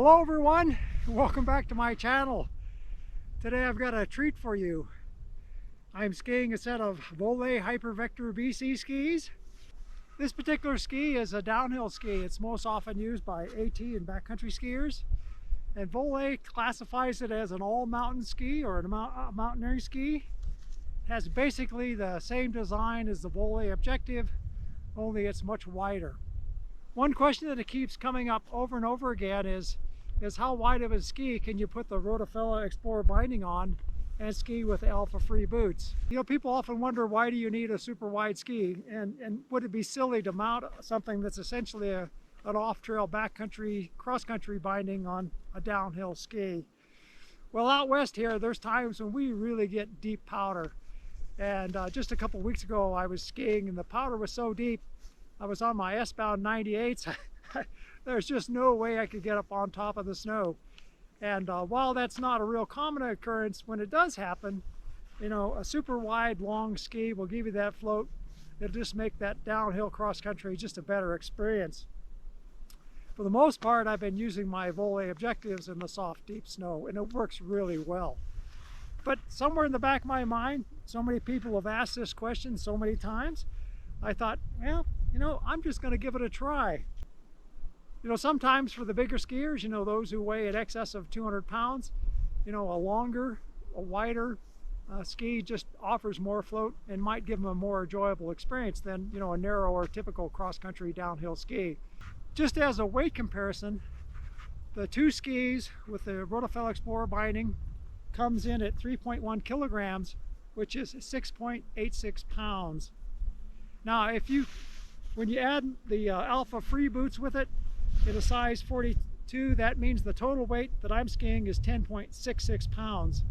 Hello everyone, welcome back to my channel. Today I've got a treat for you. I'm skiing a set of Voile HyperVector BC skis. This particular ski is a downhill ski. It's most often used by AT and backcountry skiers. And Voile classifies it as an all-mountain ski or a mountaineering ski. It has basically the same design as the Voile Objective, only it's much wider. One question that keeps coming up over and over again is how wide of a ski can you put the Rottefella Xplore binding on and ski with Alfa free boots? You know, people often wonder, why do you need a super wide ski? And would it be silly to mount something that's essentially an off-trail backcountry, cross-country binding on a downhill ski? Well, out west here, there's times when we really get deep powder. And just a couple weeks ago, I was skiing and the powder was so deep, I was on my S-bound 98s. There's just no way I could get up on top of the snow. And while that's not a real common occurrence, when it does happen, you know, a super wide, long ski will give you that float. It'll just make that downhill cross country just a better experience. For the most part, I've been using my Voile Objectives in the soft, deep snow, and it works really well. But somewhere in the back of my mind, so many people have asked this question so many times, I thought, well, you know, I'm just going to give it a try. You know, sometimes for the bigger skiers, you know, those who weigh in excess of 200 pounds, you know, a longer, a wider ski just offers more float and might give them a more enjoyable experience than, you know, a narrower, typical cross-country downhill ski. Just as a weight comparison, the two skis with the Rottefella Xplore binding comes in at 3.1 kilograms, which is 6.86 pounds. Now, when you add the Alfa free boots with it, in a size 42, that means the total weight that I'm skiing is 10.66 pounds.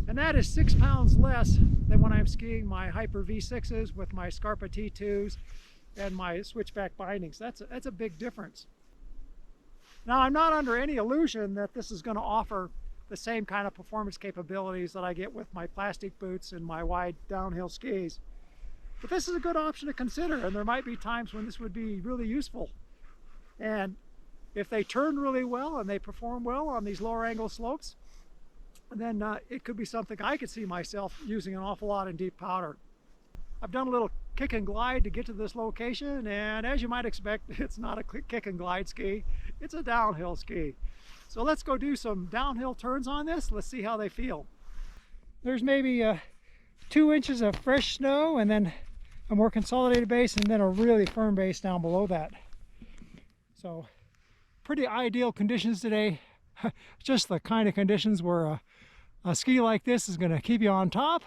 And that is 6 pounds less than when I'm skiing my Hyper V6s with my Scarpa T2s and my switchback bindings. That's a big difference. Now, I'm not under any illusion that this is going to offer the same kind of performance capabilities that I get with my plastic boots and my wide downhill skis. But this is a good option to consider, and there might be times when this would be really useful. And if they turn really well and they perform well on these lower angle slopes, then it could be something I could see myself using an awful lot in deep powder. I've done a little kick and glide to get to this location, and as you might expect, it's not a kick and glide ski, it's a downhill ski. So let's go do some downhill turns on this. Let's see how they feel. There's maybe 2 inches of fresh snow, and then a more consolidated base, and then a really firm base down below that. So pretty ideal conditions today. Just the kind of conditions where a ski like this is going to keep you on top.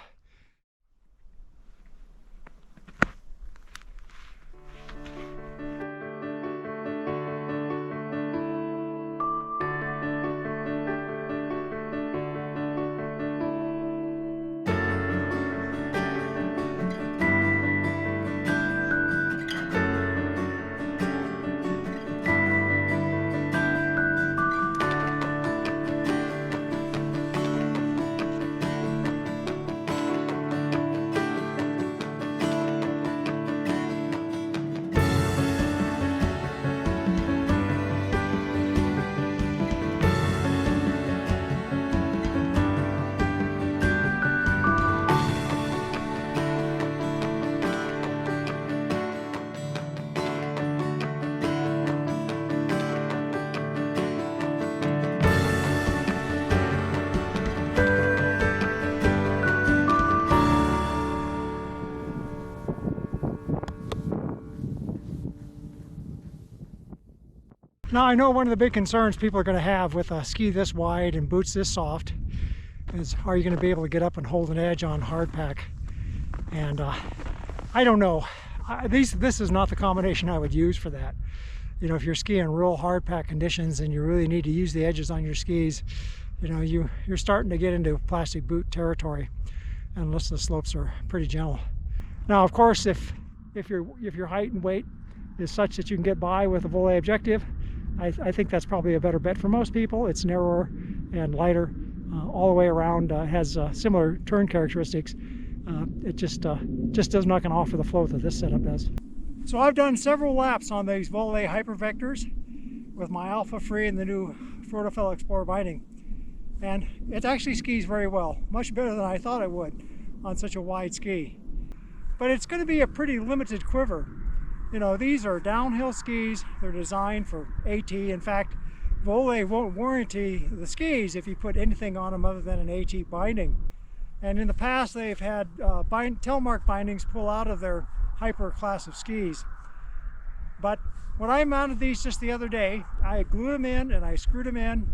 Now, I know one of the big concerns people are going to have with a ski this wide and boots this soft is, are you going to be able to get up and hold an edge on hardpack? And I don't know. This is not the combination I would use for that. You know, if you're skiing real hardpack conditions and you really need to use the edges on your skis, you know, you're starting to get into plastic boot territory, unless the slopes are pretty gentle. Now, of course, if your height and weight is such that you can get by with a Voile Objective, I think that's probably a better bet for most people. It's narrower and lighter all the way around, has similar turn characteristics. It just does not going to offer the float that this setup does. So I've done several laps on these Voile HyperVectors with my Alfa free and the new Rottefella Xplore binding. And it actually skis very well, much better than I thought it would on such a wide ski. But it's going to be a pretty limited quiver. You know, these are downhill skis. They're designed for AT. In fact, Voile won't warranty the skis if you put anything on them other than an AT binding. And in the past, they've had telemark bindings pull out of their Hyper class of skis. But when I mounted these just the other day, I glued them in and I screwed them in.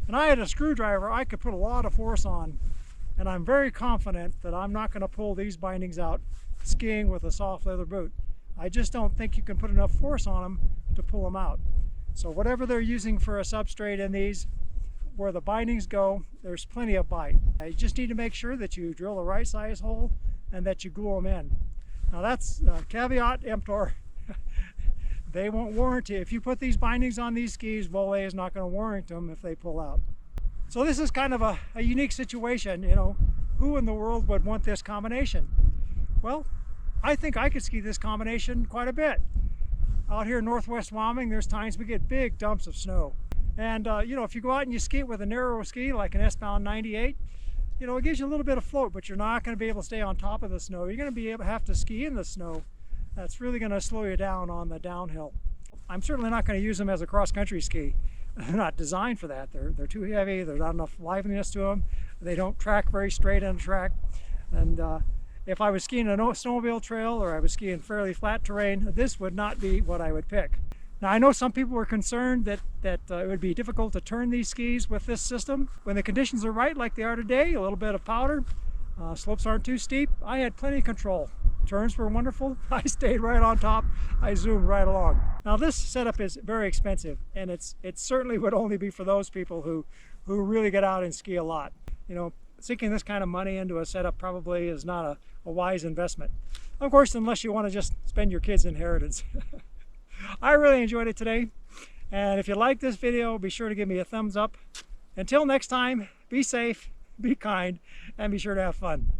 And I had a screwdriver I could put a lot of force on. And I'm very confident that I'm not going to pull these bindings out skiing with a soft leather boot. I just don't think you can put enough force on them to pull them out. So whatever they're using for a substrate in these, where the bindings go, there's plenty of bite. You just need to make sure that you drill the right size hole and that you glue them in. Now that's caveat emptor. They won't warranty. If you put these bindings on these skis, Voile is not going to warranty them if they pull out. So this is kind of a unique situation. You know, who in the world would want this combination? Well, I think I could ski this combination quite a bit. Out here in northwest Wyoming, there's times we get big dumps of snow. And you know, if you go out and you ski it with a narrow ski like an S-bound 98, you know, it gives you a little bit of float, but you're not going to be able to stay on top of the snow. You're going to be able to have to ski in the snow. That's really going to slow you down on the downhill. I'm certainly not going to use them as a cross-country ski. They're not designed for that. They're too heavy. There's not enough liveliness to them. They don't track very straight on the track. And if I was skiing a snowmobile trail or I was skiing fairly flat terrain, this would not be what I would pick. Now I know some people were concerned that it would be difficult to turn these skis with this system. When the conditions are right, like they are today, a little bit of powder, slopes aren't too steep, I had plenty of control. Turns were wonderful. I stayed right on top. I zoomed right along. Now this setup is very expensive, and it certainly would only be for those people who really get out and ski a lot. You know, sinking this kind of money into a setup probably is not a wise investment. Of course, unless you want to just spend your kids' inheritance. I really enjoyed it today, and if you like this video, be sure to give me a thumbs up. Until next time, be safe, be kind, and be sure to have fun.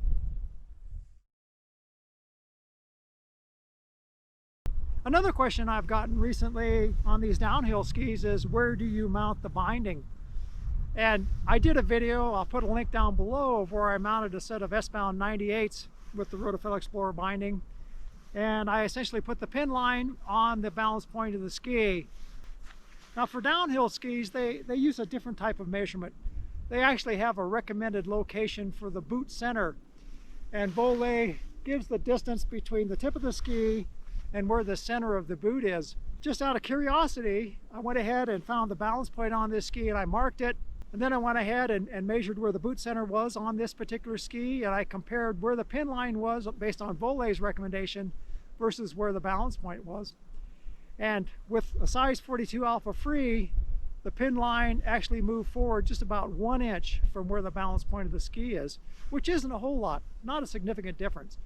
Another question I've gotten recently on these downhill skis is, where do you mount the binding? And I did a video, I'll put a link down below, of where I mounted a set of S-bound 98s with the Rottefella Xplore binding. And I essentially put the pin line on the balance point of the ski. Now for downhill skis, they use a different type of measurement. They actually have a recommended location for the boot center. And Voile gives the distance between the tip of the ski and where the center of the boot is. Just out of curiosity, I went ahead and found the balance point on this ski and I marked it. And then I went ahead and measured where the boot center was on this particular ski, and I compared where the pin line was based on Voile's recommendation versus where the balance point was. And with a size 42 Alfa free, the pin line actually moved forward just about 1 inch from where the balance point of the ski is, which isn't a whole lot, not a significant difference.